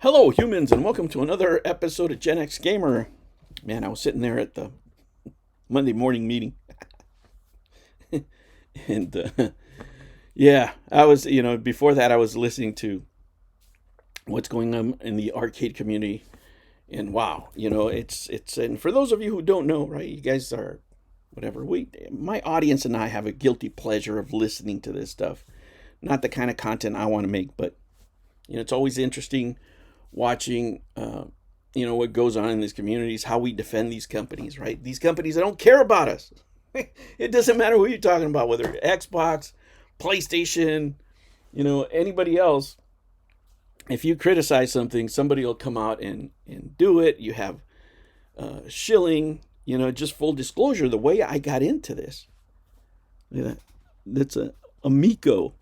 Hello, humans, and welcome to another episode of Gen X Gamer. Man, I was sitting there at the Monday morning meeting, and yeah, I was, before that, I was listening to what's going on in the arcade community, and wow, and for those of you who don't know, right, you guys are, whatever, my audience and I have a guilty pleasure of listening to this stuff. Not the kind of content I want to make, but, it's always interesting watching what goes on in these communities, how we defend these companies, right? These companies, they don't care about us. It doesn't matter who you're talking about, whether Xbox, PlayStation, anybody else. If you criticize something, somebody will come out and do it. You have shilling, just full disclosure, the way I got into this. Yeah, that's a Amico.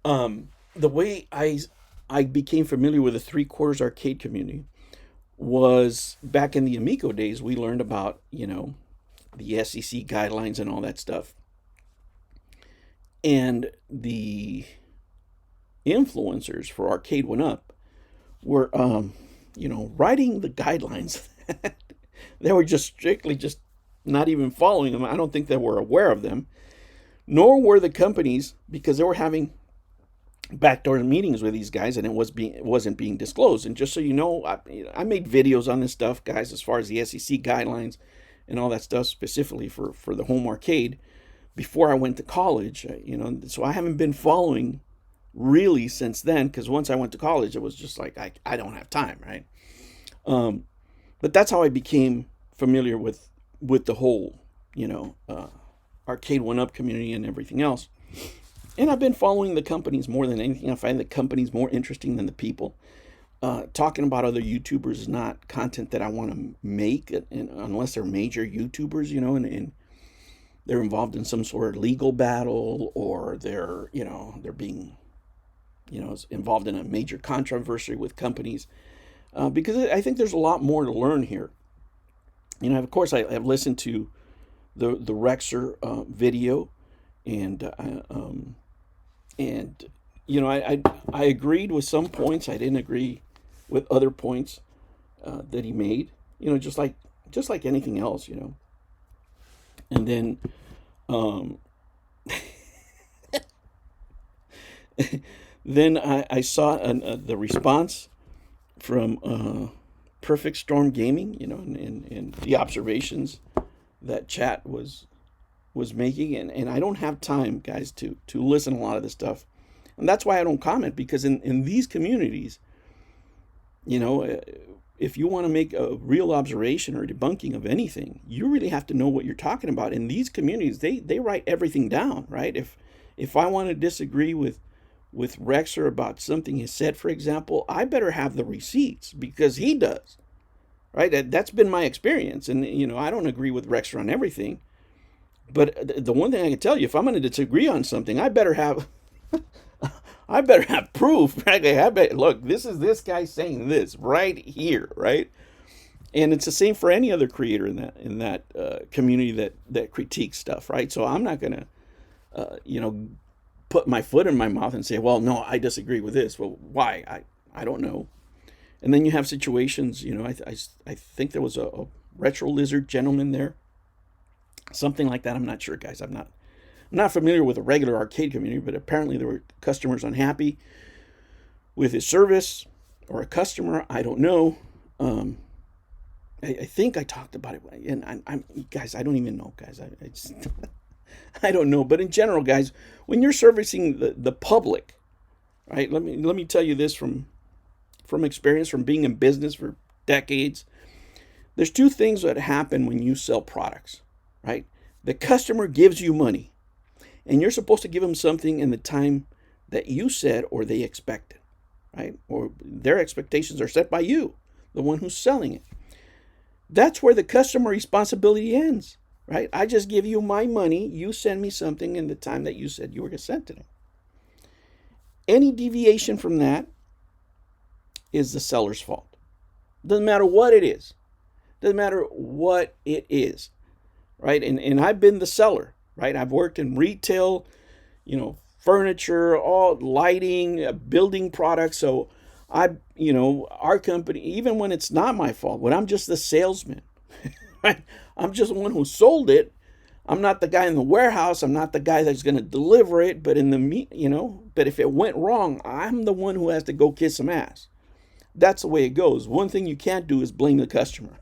The way I became familiar with the three quarters arcade community was back in the Amico days. We learned about, the SEC guidelines and all that stuff. And the influencers for Arcade Went Up were, writing the guidelines. They were just strictly just not even following them. I don't think they were aware of them, nor were the companies, because they were having backdoor meetings with these guys, and it wasn't being disclosed. And just so you know, I made videos on this stuff, guys, as far as the SEC guidelines and all that stuff, specifically for the home arcade, before I went to college. So I haven't been following really since then, because once I went to college, it was just like I don't have time, right? But that's how I became familiar with the whole Arcade One Up community and everything else. And I've been following the companies more than anything. I find the companies more interesting than the people. Talking about other YouTubers is not content that I want to make, unless they're major YouTubers, and they're involved in some sort of legal battle, or they're being, involved in a major controversy with companies. Because I think there's a lot more to learn here. Of course, I've listened to the Rexer video, and I agreed with some points. I didn't agree with other points that he made. Just like anything else. And then then I saw the response from Perfect Storm Gaming. And the observations that chat was making, and I don't have time, guys, to listen to a lot of this stuff. And that's why I don't comment, because in these communities, if you want to make a real observation or debunking of anything, you really have to know what you're talking about. In these communities, they write everything down, right? If I want to disagree with Rexer about something he said, for example, I better have the receipts, because he does, right? That's been my experience. And, I don't agree with Rexer on everything. But the one thing I can tell you, if I'm going to disagree on something, I better have proof. Right? Look, this is this guy saying this right here, right? And it's the same for any other creator in that community that critiques stuff, right? So I'm not going to, put my foot in my mouth and say, well, no, I disagree with this. Well, why? I don't know. And then you have situations, I think there was a Retro Lizard gentleman there. Something like that. I'm not sure, guys. I'm not familiar with a regular arcade community, but apparently there were customers unhappy with his service, or a customer. I don't know. I think I talked about it, and I'm guys. I don't even know, guys. I just I don't know. But in general, guys, when you're servicing the public, right? Let me tell you this from experience, from being in business for decades. There's two things that happen when you sell products. Right? The customer gives you money, and you're supposed to give them something in the time that you said or they expected, right? Or their expectations are set by you, the one who's selling it. That's where the customer responsibility ends, right? I just give you my money. You send me something in the time that you said you were going to send it. Any deviation from that is the seller's fault. Doesn't matter what it is. Doesn't matter what it is. Right? And I've been the seller, right? I've worked in retail, furniture, all lighting, building products. So our company, even when it's not my fault, when I'm just the salesman, right? I'm just the one who sold it. I'm not the guy in the warehouse. I'm not the guy that's going to deliver it. But but if it went wrong, I'm the one who has to go kiss some ass. That's the way it goes. One thing you can't do is blame the customer,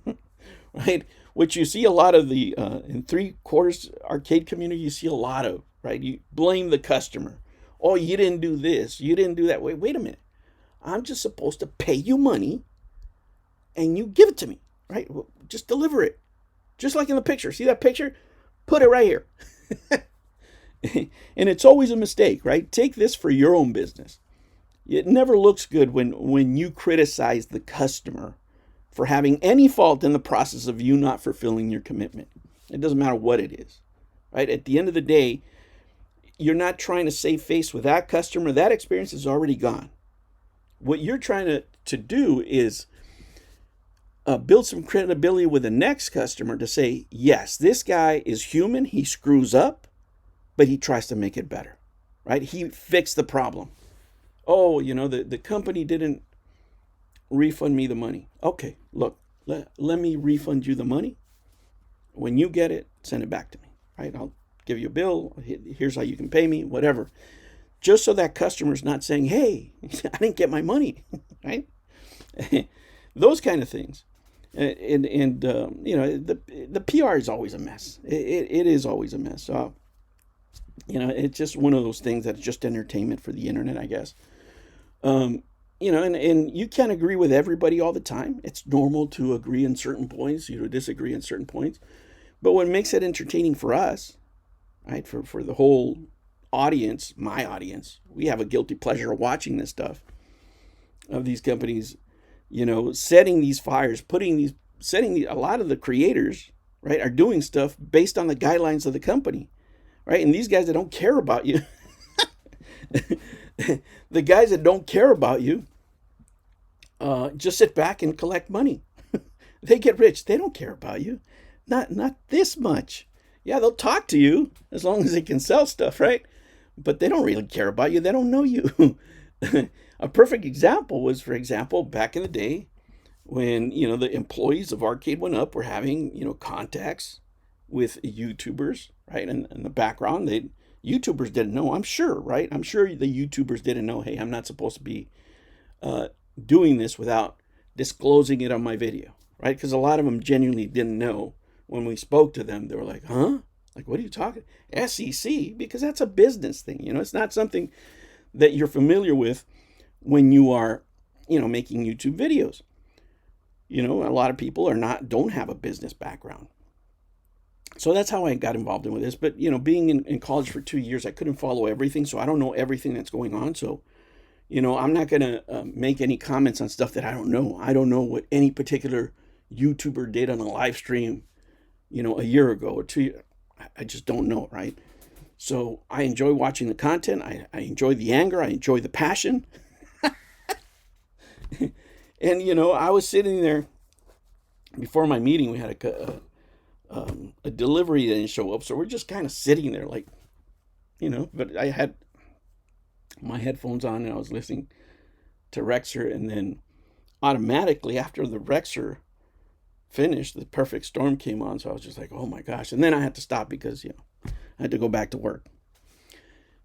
right? Which you see a lot of the in 3/4 arcade community. You see a lot of, right? You blame the customer. Oh, you didn't do this. You didn't do that. Wait a minute. I'm just supposed to pay you money, and you give it to me, right? Just deliver it, just like in the picture. See that picture? Put it right here. And it's always a mistake, right? Take this for your own business. It never looks good when you criticize the customer for having any fault in the process of you not fulfilling your commitment. It doesn't matter what it is, right? At the end of the day, you're not trying to save face with that customer. That experience is already gone. What you're trying to do is build some credibility with the next customer to say, yes, this guy is human. He screws up, but he tries to make it better, right? He fixed the problem. Oh, the company didn't refund me the money. Okay, look, let me refund you the money. When you get it, send it back to me, right? I'll give you a bill. Here's how you can pay me, whatever. Just so that customer's not saying, hey, I didn't get my money, right? Those kind of things. The PR is always a mess. It is always a mess. So, it's just one of those things that's just entertainment for the internet, I guess. And you can't agree with everybody all the time. It's normal to agree in certain points, disagree in certain points. But what makes it entertaining for us, right, for the whole audience, my audience, we have a guilty pleasure of watching this stuff, of these companies, setting these fires, a lot of the creators, right, are doing stuff based on the guidelines of the company, right? And these guys that don't care about you, the guys that don't care about you, just sit back and collect money. They get rich. They don't care about you. Not this much. Yeah, they'll talk to you as long as they can sell stuff, right? But they don't really care about you. They don't know you. A perfect example was, for example, back in the day when, the employees of Arcade One Up were having, contacts with YouTubers, right? And in the background, YouTubers didn't know, I'm sure, right? I'm sure the YouTubers didn't know, hey, I'm not supposed to be doing this without disclosing it on my video, right? Because a lot of them genuinely didn't know. When we spoke to them, they were like, huh? Like, what are you talking? SEC? Because that's a business thing. It's not something that you're familiar with when you are, making YouTube videos. A lot of people don't have a business background. So that's how I got involved in with this. But, being in college for 2 years, I couldn't follow everything. So I don't know everything that's going on. So, I'm not going to make any comments on stuff that I don't know. I don't know what any particular YouTuber did on a live stream, a year ago or 2 years. I just don't know, right? So I enjoy watching the content. I enjoy the anger. I enjoy the passion. And, I was sitting there before my meeting. We had a delivery that didn't show up. So we're just kind of sitting there like, but I had my headphones on and I was listening to Rexer. And then automatically after the Rexer finished, the Perfect Storm came on. So I was just like, oh my gosh. And then I had to stop because, I had to go back to work.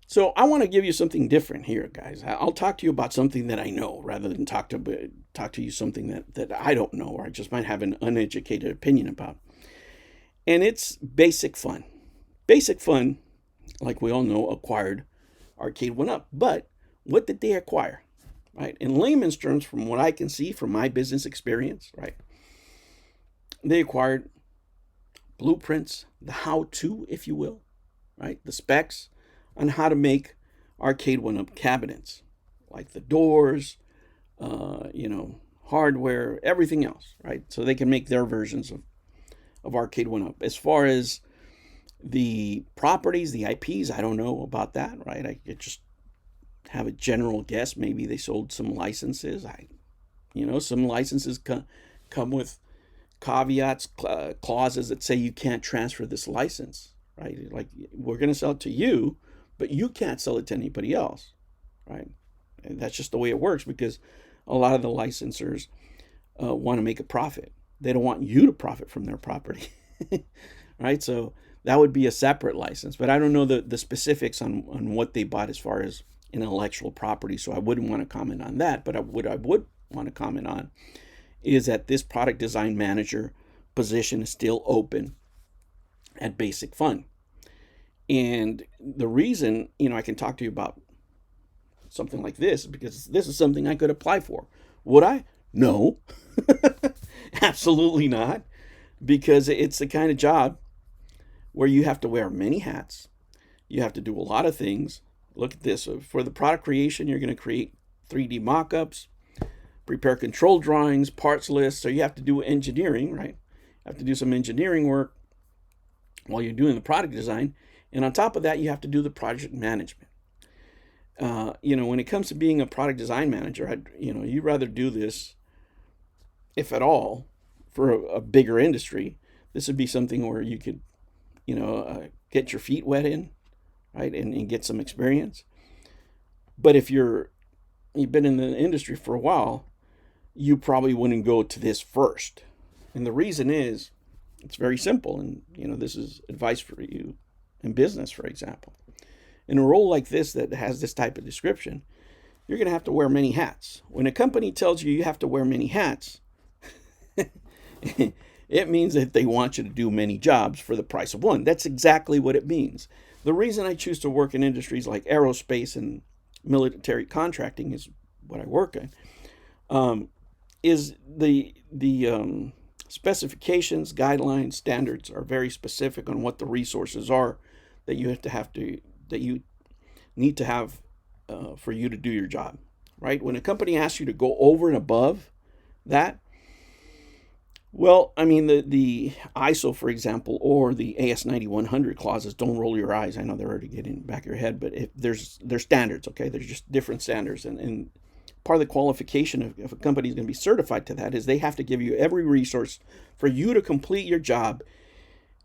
So I want to give you something different here, guys. I'll talk to you about something that I know rather than talk to you something that I don't know or I just might have an uneducated opinion about. And it's basic fun. Basic fun, like we all know, acquired Arcade One Up. But what did they acquire? Right? In layman's terms, from what I can see from my business experience, right? They acquired blueprints, the how-to, if you will, right? The specs on how to make Arcade One Up cabinets, like the doors, hardware, everything else, right? So they can make their versions of Arcade One Up. As far as the properties, the IPs, I don't know about that, right? I could just have a general guess. Maybe they sold some licenses. Some licenses come with caveats, clauses that say you can't transfer this license, right? Like, we're going to sell it to you, but you can't sell it to anybody else, right? And that's just the way it works, because a lot of the licensors want to make a profit. They don't want you to profit from their property, right? So that would be a separate license. But I don't know the specifics on what they bought as far as intellectual property, so I wouldn't want to comment on that. But what I would want to comment on is that this product design manager position is still open at Basic Fun. And the reason, I can talk to you about something like this is because this is something I could apply for. Would I? No, absolutely not, because it's the kind of job where you have to wear many hats. You have to do a lot of things. Look at this. For the product creation, you're going to create 3D mock-ups, prepare control drawings, parts lists. So you have to do engineering, right? You have to do some engineering work while you're doing the product design. And on top of that, you have to do the project management. When it comes to being a product design manager, you'd rather do this, if at all, for a bigger industry. This would be something where you could, get your feet wet in, right, and get some experience. But if you've been in the industry for a while, you probably wouldn't go to this first. And the reason is, it's very simple. And, this is advice for you in business, for example. In a role like this that has this type of description, you're going to have to wear many hats. When a company tells you have to wear many hats, it means that they want you to do many jobs for the price of one. That's exactly what it means. The reason I choose to work in industries like aerospace and military contracting is what I work in, is the specifications, guidelines, standards are very specific on what the resources are that you that you need to have for you to do your job, right? When a company asks you to go over and above that, well, the ISO, for example, or the AS9100 clauses, don't roll your eyes. I know they're already getting in the back of your head, but there's standards, okay? There's just different standards. And part of the qualification if a company is going to be certified to that is they have to give you every resource for you to complete your job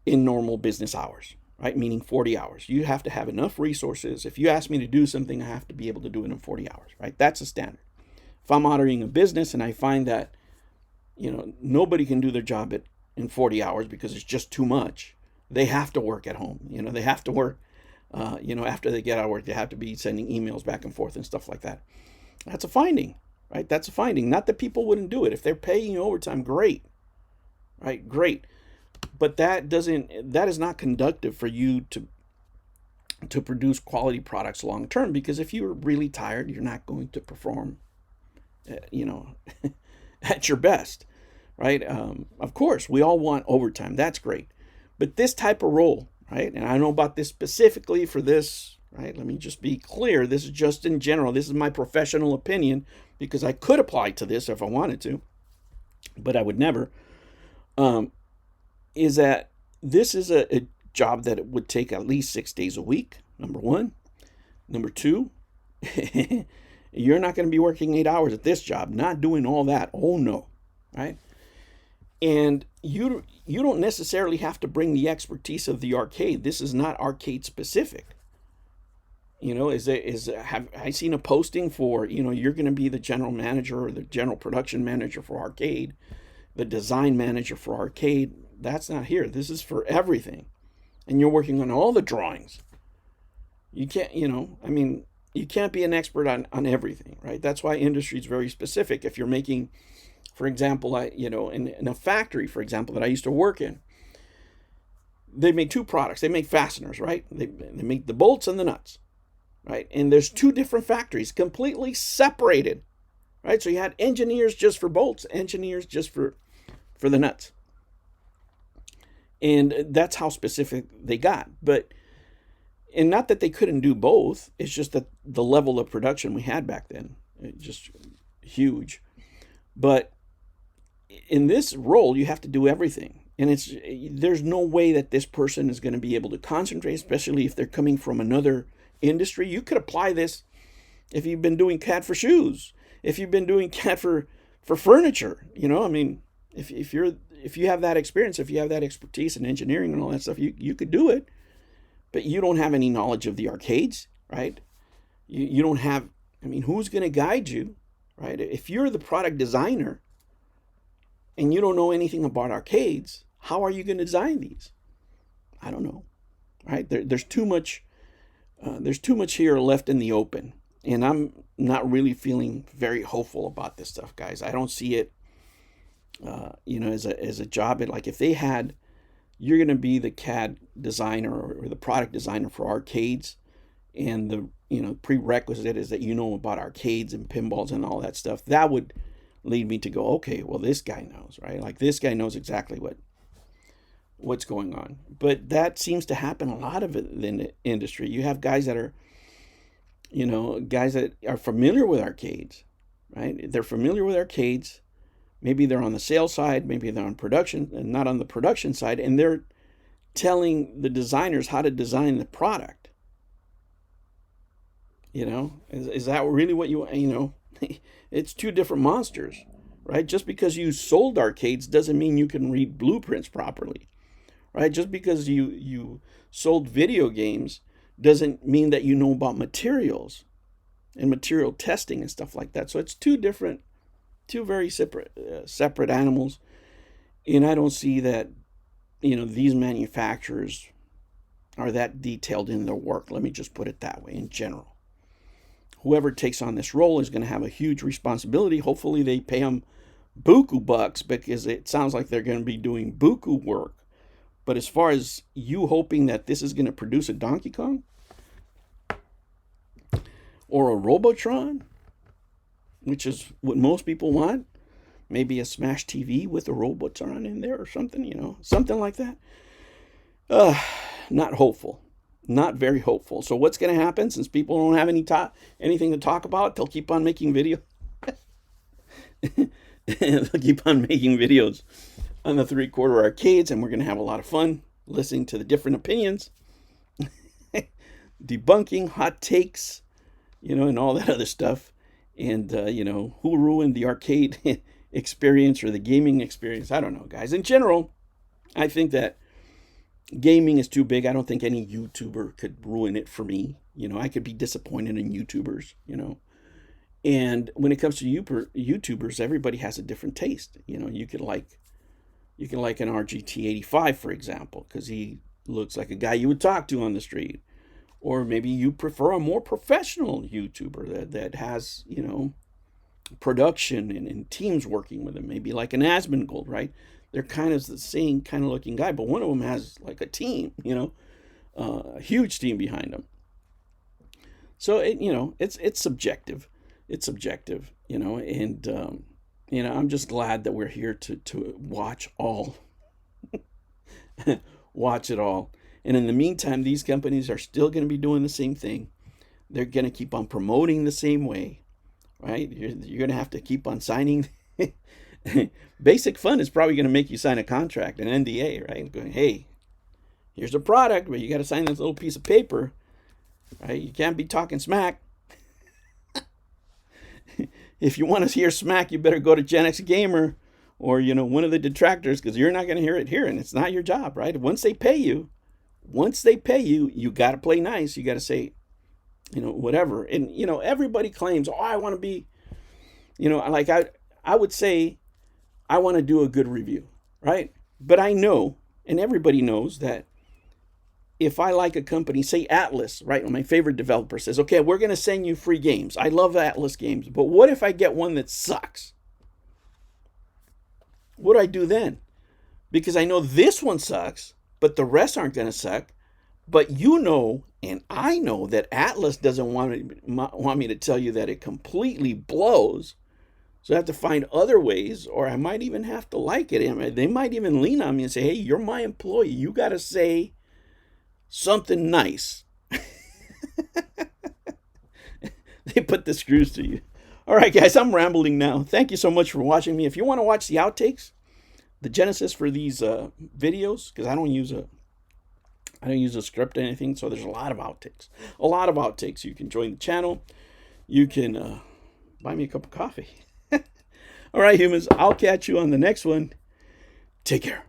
in normal business hours, right? Meaning 40 hours. You have to have enough resources. If you ask me to do something, I have to be able to do it in 40 hours, right? That's a standard. If I'm auditing a business and I find that nobody can do their job in 40 hours because it's just too much, they have to work at home. They have to work, after they get out of work, they have to be sending emails back and forth and stuff like that. That's a finding, right? That's a finding. Not that people wouldn't do it. If they're paying you overtime, great, right? Great. But that is not conductive for you to produce quality products long term, because if you're really tired, you're not going to perform, at your best, right? Of course, we all want overtime. That's great. But this type of role, right? And I don't know about this specifically for this, right? Let me just be clear. This is just in general. This is my professional opinion, because I could apply to this if I wanted to, but I would never. Is that this is a job that it would take at least 6 days a week, number one. Number two, you're not going to be working 8 hours at this job, not doing all that. Oh, no, right? And you don't necessarily have to bring the expertise of the arcade. This is not arcade specific. Have I seen a posting for, you're going to be the general manager or the general production manager for arcade, the design manager for arcade. That's not here. This is for everything. And you're working on all the drawings. You can't, you can't be an expert on everything, right? That's why industry is very specific. If you're making, for example, in a factory, for example, that I used to work in, they make two products. They make fasteners, right? They make the bolts and the nuts, right? And there's two different factories, completely separated, right? So you had engineers just for bolts, engineers just for the nuts. And that's how specific they got. And not that they couldn't do both. It's just that the level of production we had back then, just huge. But in this role, you have to do everything. And there's no way that this person is going to be able to concentrate, especially if they're coming from another industry. You could apply this if you've been doing CAD for shoes, if you've been doing CAD for furniture. If you have that experience, if you have that expertise in engineering and all that stuff, you could do it. But you don't have any knowledge of the arcades, right? You don't have, who's going to guide you? right? If you're the product designer and you don't know anything about arcades, how are you going to design these? I don't know, right? There's too much. There's too much here left in the open, and I'm not really feeling very hopeful about this stuff, guys. I don't see it, as a job. Like if they had, you're going to be the CAD designer or the product designer for arcades, and the prerequisite is that you know about arcades and pinballs and all that stuff. That would lead me to go, okay, well, this guy knows, right? Like this guy knows exactly what's going on. But that seems to happen a lot of it in the industry. You have guys that are, guys that are familiar with arcades, right? They're familiar with arcades. Maybe they're on the sales side, maybe they're on production and not on the production side, and they're telling the designers how to design the product. Is that really what it's two different monsters, right? Just because you sold arcades doesn't mean you can read blueprints properly, right? Just because you sold video games doesn't mean that you know about materials and material testing and stuff like that. So it's two very separate animals, and I don't see that these manufacturers are that detailed in their work. Let me just put it that way. In general, whoever takes on this role is going to have a huge responsibility. Hopefully they pay them buku bucks, because it sounds like they're going to be doing buku work. But as far as you hoping that this is going to produce a Donkey Kong or a Robotron, which is what most people want, maybe a Smash TV with a Robotron in there or something, something like that. Not hopeful. Not very hopeful. So what's going to happen, since people don't have anything to talk about? They'll keep on making videos. They'll keep on making videos on the 3/4 arcades, and we're going to have a lot of fun listening to the different opinions, debunking hot takes, and all that other stuff. And, who ruined the arcade experience or the gaming experience? I don't know, guys. In general, I think that gaming is too big. I don't think any YouTuber could ruin it for me. I could be disappointed in YouTubers, And when it comes to YouTubers, everybody has a different taste. You could like an RGT85, for example, because he looks like a guy you would talk to on the street. Or maybe you prefer a more professional YouTuber that has, production and teams working with him. Maybe like an Asmongold, right? They're kind of the same kind of looking guy, but one of them has like a team, a huge team behind them. So it's subjective. It's subjective, and I'm just glad that we're here to watch watch it all. And in the meantime, these companies are still going to be doing the same thing. They're going to keep on promoting the same way, right? You're going to have to keep on signing. Basic Fun is probably going to make you sign a contract, an NDA, right? Going, hey, here's a product, but you got to sign this little piece of paper, right? You can't be talking smack. If you want to hear smack, you better go to Gen X Gamer or, one of the detractors, because you're not going to hear it here, and it's not your job, right? Once they pay you, you got to play nice. You got to say, whatever. And, everybody claims, oh, I want to be, like I would say, I want to do a good review, right? But I know, and everybody knows, that if I like a company, say Atlas, right? My favorite developer says, okay, we're going to send you free games. I love Atlas games, but what if I get one that sucks? What do I do then? Because I know this one sucks, but the rest aren't going to suck. But and I know that Atlas doesn't want me to tell you that it completely blows. So I have to find other ways, or I might even have to like it. They might even lean on me and say, hey, you're my employee. You got to say something nice. They put the screws to you. All right, guys, I'm rambling now. Thank you so much for watching me. If you want to watch the outtakes, the genesis for these videos, because I don't use a script or anything, so there's a lot of outtakes. You can join the channel. You can buy me a cup of coffee. All right, humans, I'll catch you on the next one. Take care.